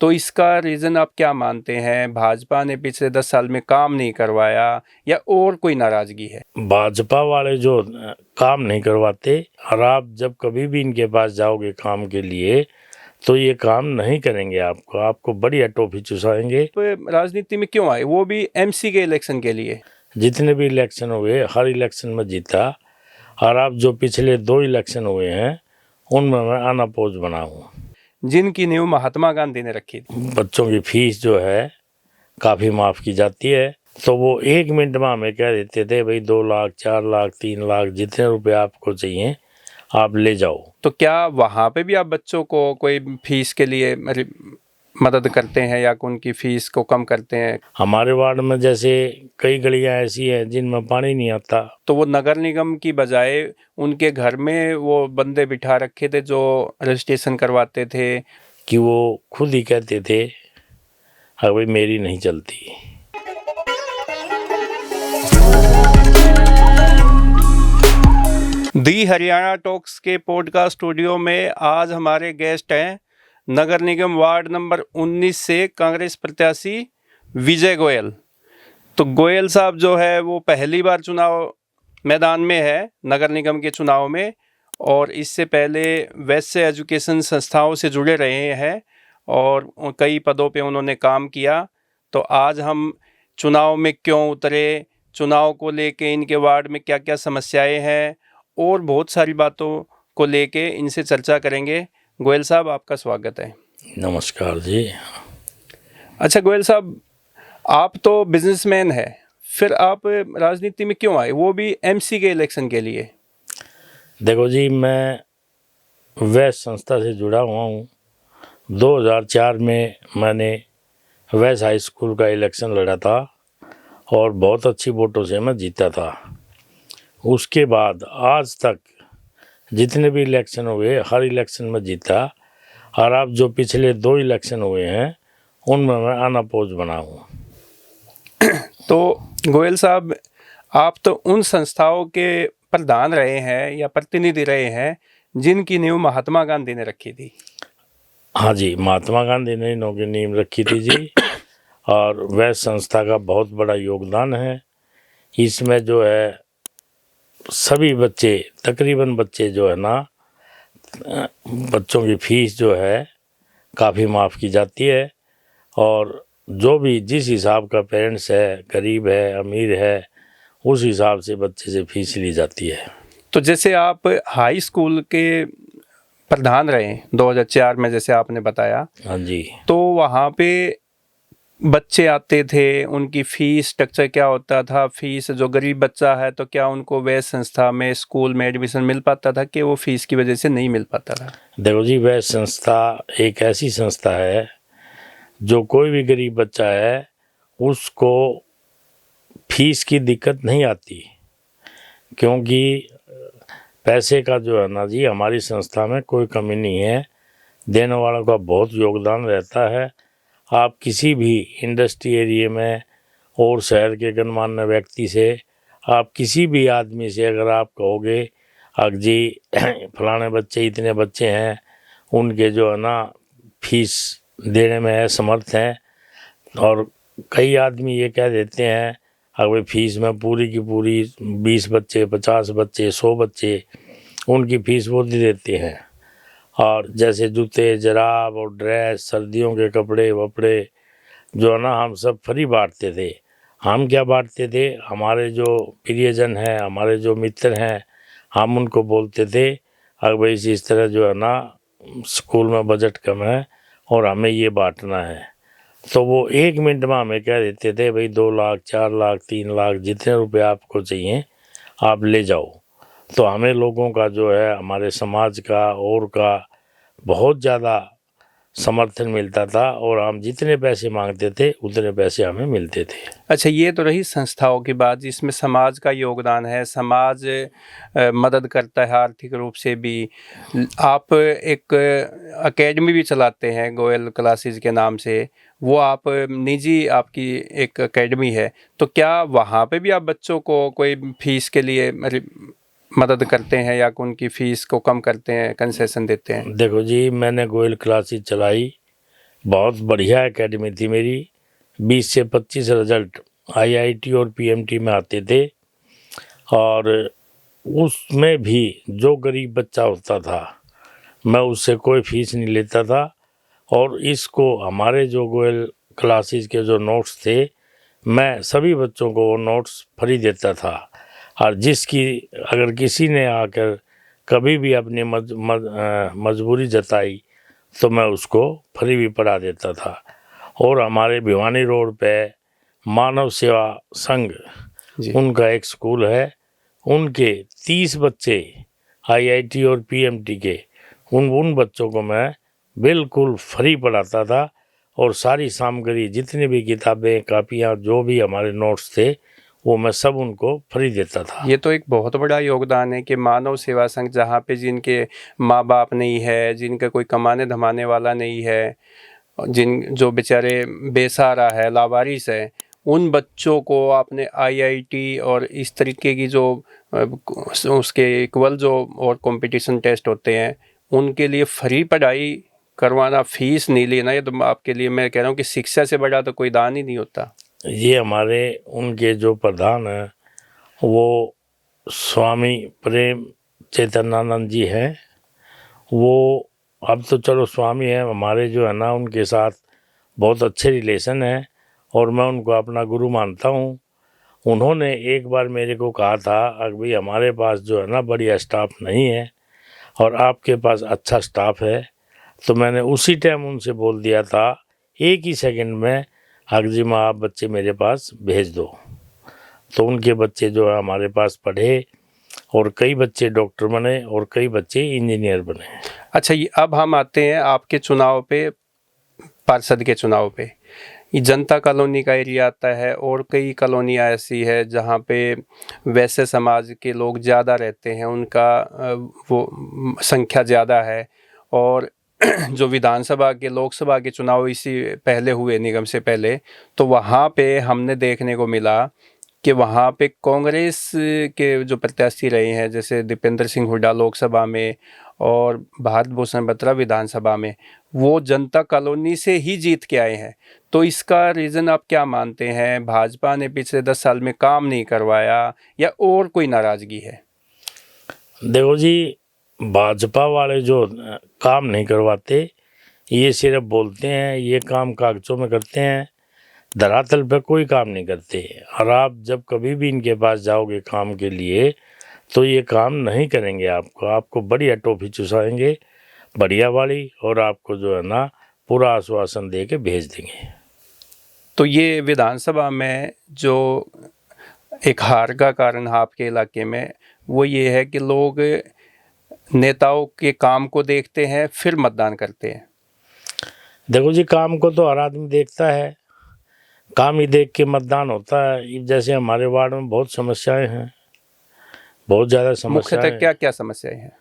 तो इसका रीज़न आप क्या मानते हैं? भाजपा ने पिछले 10 साल में काम नहीं करवाया या और कोई नाराज़गी है? भाजपा वाले जो काम नहीं करवाते, और आप जब कभी भी इनके पास जाओगे काम के लिए तो ये काम नहीं करेंगे, आपको बढ़िया टॉफी चुसाएंगे। राजनीति में क्यों आए, वो भी एमसी के इलेक्शन के लिए? जितने भी इलेक्शन हुए हर इलेक्शन में जीता, और अब जो पिछले 2 इलेक्शन हुए हैं उनमें मैं अनअपोज बना हूँ। जिनकी नींव महात्मा गांधी ने रखी थी। बच्चों की फीस जो है काफ़ी माफ़ की जाती है, तो वो 1 मिनट में हमें कह देते थे भाई 2 लाख 4 लाख 3 लाख जितने रुपए आपको चाहिए आप ले जाओ। तो क्या वहाँ पे भी आप बच्चों को कोई फीस के लिए मदद करते हैं या उनकी फीस को कम करते हैं? हमारे वार्ड में जैसे कई गलियां ऐसी हैं जिनमें पानी नहीं आता, तो वो नगर निगम की बजाय उनके घर में वो बंदे बिठा रखे थे जो रजिस्ट्रेशन करवाते थे कि वो खुद ही कहते थे हाँ भाई मेरी नहीं चलती। दी हरियाणा टॉक्स के पॉडकास्ट स्टूडियो में आज हमारे गेस्ट हैं नगर निगम वार्ड नंबर 19 से कांग्रेस प्रत्याशी विजय गोयल। तो गोयल साहब जो है वो पहली बार चुनाव मैदान में है नगर निगम के चुनाव में, और इससे पहले वैश्य एजुकेशन संस्थाओं से जुड़े रहे हैं और कई पदों पे उन्होंने काम किया। तो आज हम चुनाव में क्यों उतरे, चुनाव को लेके इनके वार्ड में क्या क्या समस्याएं हैं और बहुत सारी बातों को लेके इनसे चर्चा करेंगे। गोयल साहब, आपका स्वागत है। नमस्कार जी। अच्छा गोयल साहब, आप तो बिजनेसमैन हैं, फिर आप राजनीति में क्यों आए, वो भी एमसी के इलेक्शन के लिए? देखो जी, मैं वैश्य संस्था से जुड़ा हुआ हूँ। 2004 में मैंने वैश्य हाई स्कूल का इलेक्शन लड़ा था और बहुत अच्छी वोटों से मैं जीता था। उसके बाद आज तक जितने भी इलेक्शन हुए हर इलेक्शन में जीता, और अब जो पिछले 2 इलेक्शन हुए हैं उनमें मैं अनअपोज बना हूँ। तो गोयल साहब, आप तो उन संस्थाओं के प्रधान रहे हैं या प्रतिनिधि रहे हैं जिनकी नींव महात्मा गांधी ने रखी थी। हाँ जी, महात्मा गांधी ने इनकी नींव रखी थी जी, और वह संस्था का बहुत बड़ा योगदान है। इसमें जो है सभी बच्चे, तकरीबन बच्चे जो है ना, बच्चों की फीस जो है काफ़ी माफ़ की जाती है, और जो भी जिस हिसाब का पेरेंट्स है, गरीब है अमीर है, उस हिसाब से बच्चे से फीस ली जाती है। तो जैसे आप हाई स्कूल के प्रधान रहे 2004 में, जैसे आपने बताया, हाँ जी। तो वहाँ पे बच्चे आते थे, उनकी फीस स्ट्रक्चर क्या होता था? फीस, जो गरीब बच्चा है तो क्या उनको वह संस्था में, स्कूल में एडमिशन मिल पाता था कि वो फीस की वजह से नहीं मिल पाता था? देखो जी, वह संस्था एक ऐसी संस्था है जो कोई भी गरीब बच्चा है उसको फीस की दिक्कत नहीं आती, क्योंकि पैसे का जो है ना जी, हमारी संस्था में कोई कमी नहीं है। देने वालों का बहुत योगदान रहता है। आप किसी भी इंडस्ट्री एरिया में और शहर के गणमान्य व्यक्ति से, आप किसी भी आदमी से अगर आप कहोगे अग जी फलाने बच्चे, इतने बच्चे हैं, उनके जो है ना फीस देने में असमर्थ हैं, और कई आदमी ये कह देते हैं अगर फीस में पूरी की पूरी 20 बच्चे, 50 बच्चे, 100 बच्चे, उनकी फीस वो दे देते हैं। और जैसे जूते, जराब और ड्रेस, सर्दियों के कपड़े वपड़े जो है ना, हम सब फ्री बांटते थे। हम क्या बांटते थे, हमारे जो प्रियजन हैं, हमारे जो मित्र हैं, हम उनको बोलते थे अगर भाई इस तरह जो है ना स्कूल में बजट कम है और हमें ये बांटना है, तो वो 1 मिनट में हमें कह देते थे भाई 2 लाख 4 लाख 3 लाख जितने रुपए आपको चाहिए आप ले जाओ। तो हमें लोगों का जो है, हमारे समाज का और का बहुत ज़्यादा समर्थन मिलता था, और हम जितने पैसे मांगते थे उतने पैसे हमें मिलते थे। अच्छा, ये तो रही संस्थाओं की बात जिसमें समाज का योगदान है, समाज मदद करता है आर्थिक रूप से भी। आप एक एकेडमी भी चलाते हैं गोयल क्लासेस के नाम से, वो आप निजी आपकी एक एकेडमी है, तो क्या वहाँ पे भी आप बच्चों को कोई फीस के लिए मदद करते हैं या उनकी फ़ीस को कम करते हैं, कंसेशन देते हैं? देखो जी, मैंने गोयल क्लासेस चलाई बहुत बढ़िया एकेडमी थी मेरी। 20 से 25 रिजल्ट आईआईटी और पीएमटी में आते थे, और उसमें भी जो गरीब बच्चा होता था मैं उससे कोई फीस नहीं लेता था। और इसको हमारे जो गोयल क्लासेस के जो नोट्स थे, मैं सभी बच्चों को वो नोट्स फ्री देता था। और जिसकी अगर किसी ने आकर कभी भी अपनी मजबूरी जताई तो मैं उसको फ्री भी पढ़ा देता था। और हमारे भिवानी रोड पे मानव सेवा संघ, जी। उनका एक स्कूल है, उनके 30 बच्चे आईआईटी और पीएमटी के, उन बच्चों को मैं बिल्कुल फ्री पढ़ाता था। और सारी सामग्री, जितनी भी किताबें, कापियाँ, जो भी हमारे नोट्स थे, वो मैं सब उनको फ्री देता था। ये तो एक बहुत बड़ा योगदान है कि मानव सेवा संघ, जहाँ पे जिनके माँ बाप नहीं है, जिनका कोई कमाने धमाने वाला नहीं है, जो बेचारे बेसहारा है, लावारिस है, उन बच्चों को आपने आईआईटी और इस तरीके की जो उसके इक्वल जो और कंपटीशन टेस्ट होते हैं उनके लिए फ्री पढ़ाई करवाना, फीस नहीं लेना, ये तो आपके लिए, मैं कह रहा हूँ कि शिक्षा से बड़ा तो कोई दान ही नहीं होता। ये हमारे उनके जो प्रधान हैं वो स्वामी प्रेम चैतन्यानंद जी हैं। वो अब तो चलो स्वामी हैं, हमारे जो है ना उनके साथ बहुत अच्छे रिलेशन हैं और मैं उनको अपना गुरु मानता हूँ। उन्होंने एक बार मेरे को कहा था, अभी हमारे पास जो है ना बढ़िया स्टाफ नहीं है और आपके पास अच्छा स्टाफ है, तो मैंने उसी टाइम उनसे बोल दिया था, एक ही सेकंड में अगजी माँ आप बच्चे मेरे पास भेज दो। तो उनके बच्चे जो है हमारे पास पढ़े और कई बच्चे डॉक्टर बने और कई बच्चे इंजीनियर बने। अच्छा, ये अब हम आते हैं आपके चुनाव पे, पार्षद के चुनाव पे। ये जनता कॉलोनी का एरिया आता है और कई कॉलोनियाँ ऐसी है जहाँ पे वैसे समाज के लोग ज़्यादा रहते हैं, उनका वो संख्या ज़्यादा है। और जो विधानसभा के, लोकसभा के चुनाव इसी पहले हुए, निगम से पहले, तो वहाँ पे हमने देखने को मिला कि वहाँ पे कांग्रेस के जो प्रत्याशी रहे हैं, जैसे दीपेंद्र सिंह हुड्डा लोकसभा में और भारत भूषण बत्रा विधानसभा में, वो जनता कॉलोनी से ही जीत के आए हैं। तो इसका रीज़न आप क्या मानते हैं? भाजपा ने पिछले 10 साल में काम नहीं करवाया या और कोई नाराज़गी है? देखो जी, भाजपा वाले जो काम नहीं करवाते, ये सिर्फ बोलते हैं, ये काम कागजों में करते हैं, धरातल पे कोई काम नहीं करते। और आप जब कभी भी इनके पास जाओगे काम के लिए तो ये काम नहीं करेंगे। आपको बढ़िया टॉफी चुसाएंगे, बढ़िया वाली, और आपको जो है ना पूरा आश्वासन दे के भेज देंगे। तो ये विधानसभा में जो एक हार का कारण है आपके इलाके में, वो ये है कि लोग नेताओं के काम को देखते हैं फिर मतदान करते हैं। देखो जी, काम को तो हर आदमी देखता है, काम ही देख के मतदान होता है। जैसे हमारे वार्ड में बहुत समस्याएं हैं, बहुत ज़्यादा समस्याएं। मुख्यतः क्या क्या समस्याएं हैं?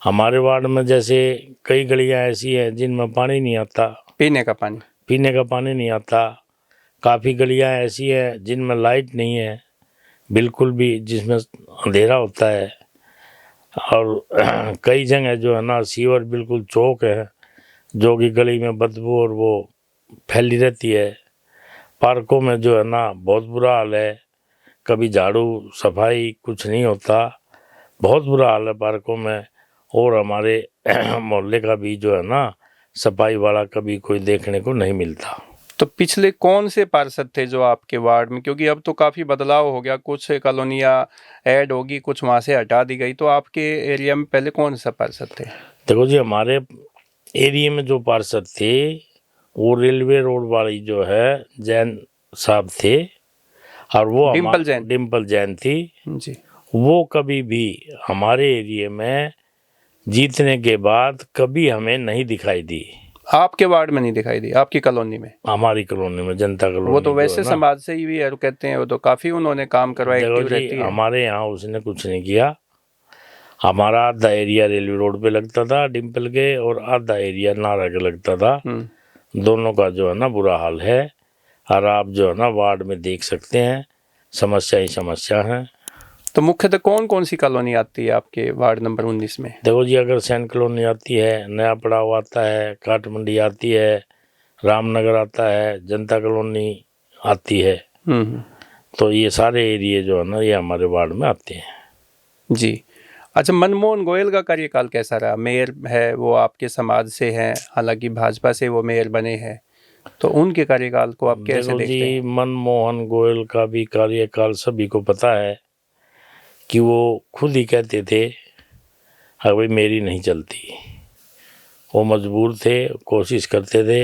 हमारे वार्ड में जैसे कई गलियां ऐसी हैं जिनमें पानी नहीं आता, पीने का पानी, पीने का पानी नहीं आता। काफ़ी गलियां ऐसी हैं जिनमें लाइट नहीं है बिल्कुल भी, जिसमें अंधेरा होता है। और कई जगह जो है ना सीवर बिल्कुल चौक है, जो कि गली में बदबू और वो फैली रहती है। पार्कों में जो है ना बहुत बुरा हाल है, कभी झाड़ू सफाई कुछ नहीं होता, बहुत बुरा हाल है पार्कों में। और हमारे मोहल्ले का भी जो है ना सफाई वाला कभी कोई देखने को नहीं मिलता। तो पिछले कौन से पार्षद थे जो आपके वार्ड में, क्योंकि अब तो काफ़ी बदलाव हो गया, कुछ कॉलोनियाँ ऐड होगी, कुछ वहाँ से हटा दी गई, तो आपके एरिया में पहले कौन सा पार्षद थे? देखो जी, हमारे एरिया में जो पार्षद थे वो रेलवे रोड वाली जो है जैन साहब थे, और वो डिम्पल जैन थी जी। वो कभी भी हमारे एरिया में जीतने के बाद कभी हमें नहीं दिखाई दी। आपके वार्ड में नहीं दिखाई दी? आपकी कॉलोनी में? हमारी कॉलोनी में, जनता कॉलोनी। वो तो वैसे समाज से ही भी है, कहते हैं वो तो काफ़ी उन्होंने काम करवाया, एक्टिव रहती है। हमारे यहाँ उसने कुछ नहीं किया। हमारा आधा एरिया रेलवे रोड पे लगता था डिम्पल के, और आधा एरिया नारा के लगता था। दोनों का जो है ना बुरा हाल है, और आप जो है ना वार्ड में देख सकते हैं, समस्या ही समस्या है। तो मुख्यतः कौन कौन सी कॉलोनी आती है आपके वार्ड नंबर 19 में? देखो जी, अगर सैन कॉलोनी आती है, नया पड़ाव आता है, काट मंडी आती है, रामनगर आता है, जनता कॉलोनी आती है। तो ये सारे एरिया जो है ना ये हमारे वार्ड में आते हैं। जी। अच्छा, मनमोहन गोयल का कार्यकाल कैसा रहा? मेयर है वो आपके समाज से हैं, हालांकि भाजपा से वो मेयर बने हैं, तो उनके कार्यकाल को आप कैसे देखो देखते जी, हैं? मनमोहन गोयल का भी कार्यकाल सभी को पता है कि वो खुद ही कहते थे हाँ भाई मेरी नहीं चलती। वो मजबूर थे, कोशिश करते थे,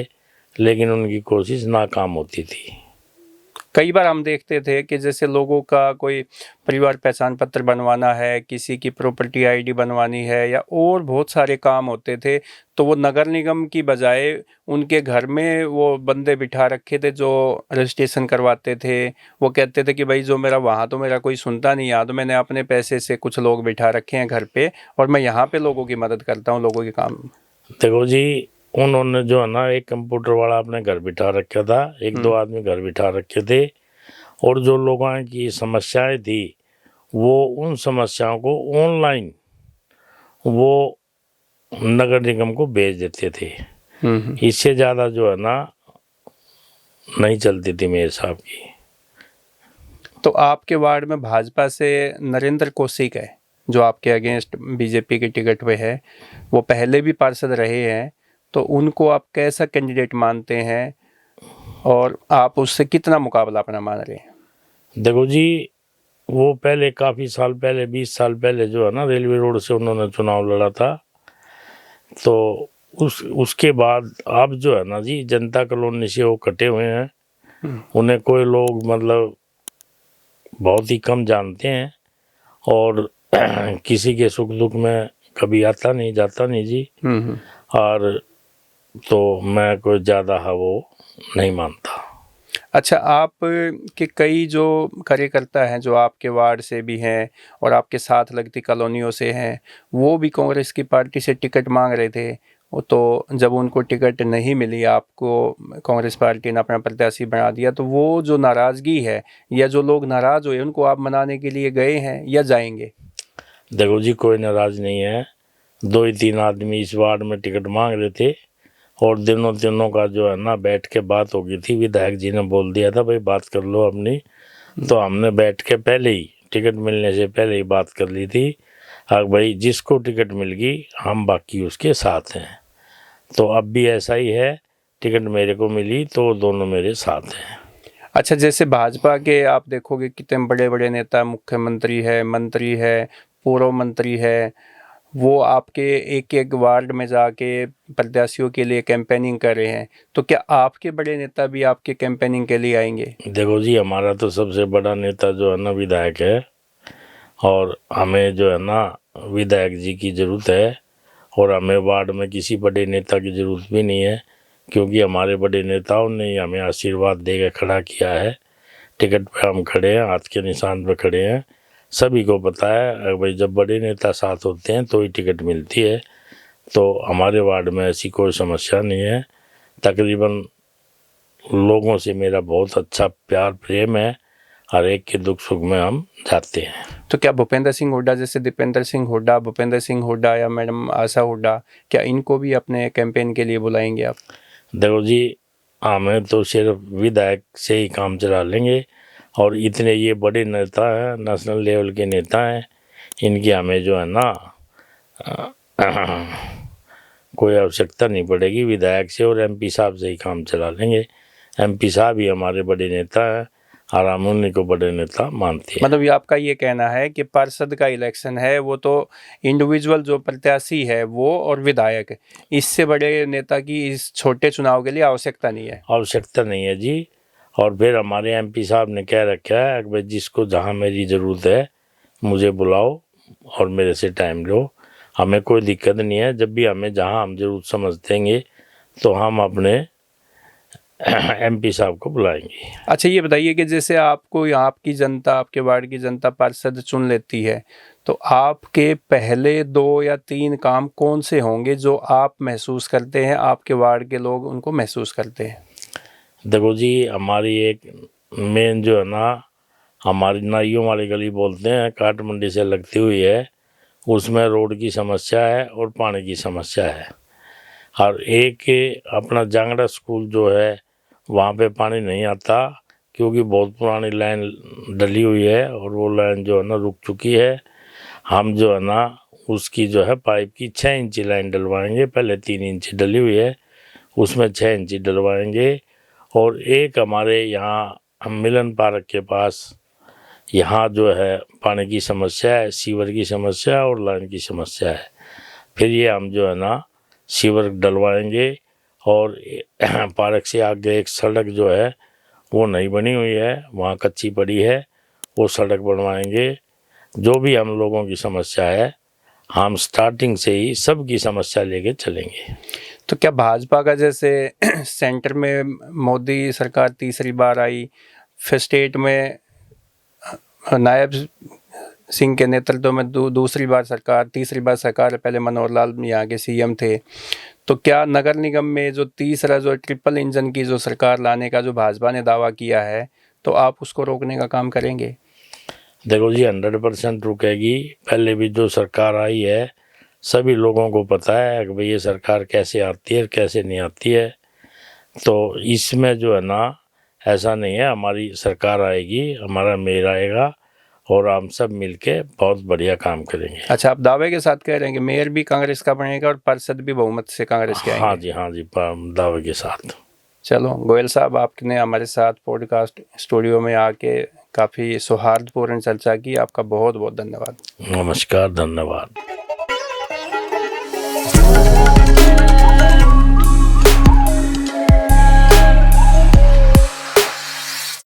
लेकिन उनकी कोशिश नाकाम होती थी। कई बार हम देखते थे कि जैसे लोगों का कोई परिवार पहचान पत्र बनवाना है, किसी की प्रॉपर्टी आईडी बनवानी है, या और बहुत सारे काम होते थे, तो वो नगर निगम की बजाय उनके घर में वो बंदे बिठा रखे थे जो रजिस्ट्रेशन करवाते थे। वो कहते थे कि भाई जो मेरा वहाँ तो मेरा कोई सुनता नहीं है, तो मैंने अपने पैसे से कुछ लोग बिठा रखे हैं घर पे और मैं यहाँ पे लोगों की मदद करता हूँ, लोगों के काम। देखो जी, उन्होंने जो है ना एक कंप्यूटर वाला अपने घर बिठा रखा था, एक दो आदमी घर बिठा रखे थे, और जो लोगों की समस्याएं थी वो उन समस्याओं को ऑनलाइन वो नगर निगम को भेज देते थे। इससे ज़्यादा जो है ना नहीं चलती थी मेयर साहब की। तो आपके वार्ड में भाजपा से नरेंद्र कौशिक है जो आपके अगेंस्ट बीजेपी के टिकट पे है, वो पहले भी पार्षद रहे हैं, तो उनको आप कैसा कैंडिडेट मानते हैं और आप उससे कितना मुकाबला अपना मान रहे हैं? देखो जी, वो पहले काफ़ी साल पहले 20 साल पहले जो है ना रेलवे रोड से उन्होंने चुनाव लड़ा था। तो उसके बाद अब जो है ना जी जनता कॉलोनी से वो कटे हुए हैं। उन्हें कोई लोग मतलब बहुत ही कम जानते हैं, और किसी के सुख दुख में कभी आता नहीं जाता नहीं जी। और तो मैं कोई ज़्यादा है वो नहीं मानता। अच्छा, आप के कई जो कार्यकर्ता हैं जो आपके वार्ड से भी हैं और आपके साथ लगती कॉलोनियों से हैं, वो भी कांग्रेस की पार्टी से टिकट मांग रहे थे। वो तो जब उनको टिकट नहीं मिली, आपको कांग्रेस पार्टी ने अपना प्रत्याशी बना दिया, तो वो जो नाराज़गी है या जो लोग नाराज़ हुए उनको आप मनाने के लिए गए हैं या जाएंगे? देखो जी, कोई नाराज़ नहीं है। 2 ही 3 आदमी इस वार्ड में टिकट मांग रहे थे, और दिनों का जो है ना बैठ के बात हो गई थी। विधायक जी ने बोल दिया था भाई बात कर लो अपनी। तो हमने बैठ के पहले ही टिकट मिलने से पहले ही बात कर ली थी, हाँ भाई जिसको टिकट मिल गई हम बाकी उसके साथ हैं। तो अब भी ऐसा ही है, टिकट मेरे को मिली तो दोनों मेरे साथ हैं। अच्छा, जैसे भाजपा के आप देखोगे कितने बड़े बड़े नेता, मुख्यमंत्री है, मंत्री है, पूर्व मंत्री है, वो आपके एक एक वार्ड में जाके प्रत्याशियों के लिए कैंपेनिंग कर रहे हैं, तो क्या आपके बड़े नेता भी आपके कैंपेनिंग के लिए आएंगे? देखो जी, हमारा तो सबसे बड़ा नेता जो है ना विधायक है, और हमें जो है ना विधायक जी की ज़रूरत है, और हमें वार्ड में किसी बड़े नेता की ज़रूरत भी नहीं है, क्योंकि हमारे बड़े नेताओं ने ही हमें आशीर्वाद दे के खड़ा किया है। टिकट पे हम खड़े हैं, हाथ के निशान पे खड़े हैं। सभी को पता है भाई जब बड़े नेता साथ होते हैं तो ही टिकट मिलती है। तो हमारे वार्ड में ऐसी कोई समस्या नहीं है। तकरीबन लोगों से मेरा बहुत अच्छा प्यार प्रेम है, हर एक के दुख सुख में हम जाते हैं। तो क्या भूपेंद्र सिंह हुड्डा, जैसे दीपेंद्र सिंह हुड्डा, भूपेंद्र सिंह हुड्डा या मैडम आशा हुड्डा, क्या इनको भी अपने कैंपेन के लिए बुलाएंगे आप? देखो जी, हमें तो सिर्फ विधायक से ही काम चला लेंगे, और इतने ये बड़े नेता हैं, नेशनल लेवल के नेता हैं, इनकी हमें जो है ना कोई आवश्यकता नहीं पड़ेगी। विधायक से और एमपी साहब से ही काम चला लेंगे। एमपी साहब ही हमारे बड़े नेता हैं, और हम उन्हीं को बड़े नेता मानते हैं। मतलब ये आपका ये कहना है कि पार्षद का इलेक्शन है वो तो इंडिविजुअल जो प्रत्याशी है वो और विधायक, इससे बड़े नेता की इस छोटे चुनाव के लिए आवश्यकता नहीं है? आवश्यकता नहीं है जी। और फिर हमारे एमपी साहब ने कह रखा है कि भाई जिसको जहाँ मेरी ज़रूरत है मुझे बुलाओ और मेरे से टाइम लो, हमें कोई दिक्कत नहीं है। जब भी हमें जहाँ हम ज़रूरत समझ देंगे तो हम अपने एमपी साहब को बुलाएंगे। अच्छा, ये बताइए कि जैसे आपको आपकी जनता, आपके वार्ड की जनता पार्षद चुन लेती है, तो आपके पहले 2 या 3 काम कौन से होंगे जो आप महसूस करते हैं, आपके वार्ड के लोग उनको महसूस करते हैं? देखो जी, हमारी एक मेन जो है ना, हमारी नाइयों वाली गली बोलते हैं, काट मंडी से लगती हुई है, उसमें रोड की समस्या है और पानी की समस्या है। और एक अपना जांगड़ा स्कूल जो है वहाँ पे पानी नहीं आता, क्योंकि बहुत पुरानी लाइन डली हुई है और वो लाइन जो है ना रुक चुकी है। हम जो है ना उसकी जो है पाइप की 6 इंची लाइन डलवाएंगे। पहले 3 इंची डली हुई है, उसमें 6 इंची डलवाएंगे। और एक हमारे यहाँ हम मिलन पार्क के पास यहाँ जो है पानी की समस्या है, सीवर की समस्या है और लाइन की समस्या है। फिर ये हम जो है ना सीवर डलवाएंगे। और पार्क से आगे एक सड़क जो है वो नहीं बनी हुई है, वहाँ कच्ची पड़ी है, वो सड़क बनवाएंगे। जो भी हम लोगों की समस्या है हम स्टार्टिंग से ही सबकी समस्या लेके चलेंगे। तो क्या भाजपा का जैसे सेंटर में मोदी सरकार तीसरी बार आई, फिर स्टेट में नायब सिंह के नेतृत्व में दूसरी बार सरकार, तीसरी बार सरकार, पहले मनोहर लाल यहाँ के सीएम थे, तो क्या नगर निगम में जो तीसरा जो ट्रिपल इंजन की जो सरकार लाने का जो भाजपा ने दावा किया है, तो आप उसको रोकने का काम करेंगे? देखो जी, 100% रुकेगी। पहले भी जो सरकार आई है सभी लोगों को पता है कि भाई ये सरकार कैसे आती है कैसे नहीं आती है। तो इसमें जो है ना ऐसा नहीं है, हमारी सरकार आएगी, हमारा मेयर आएगा और हम सब मिलके बहुत बढ़िया काम करेंगे। अच्छा, आप दावे के साथ कह रहे हैं कि मेयर भी कांग्रेस का बनेगा और पार्षद भी बहुमत से कांग्रेस के आएंगे? हाँ जी, दावे के साथ। चलो गोयल साहब, आपने हमारे साथ पॉडकास्ट स्टूडियो में आके काफ़ी सौहार्दपूर्ण चर्चा की। आपका बहुत बहुत धन्यवाद। नमस्कार, धन्यवाद।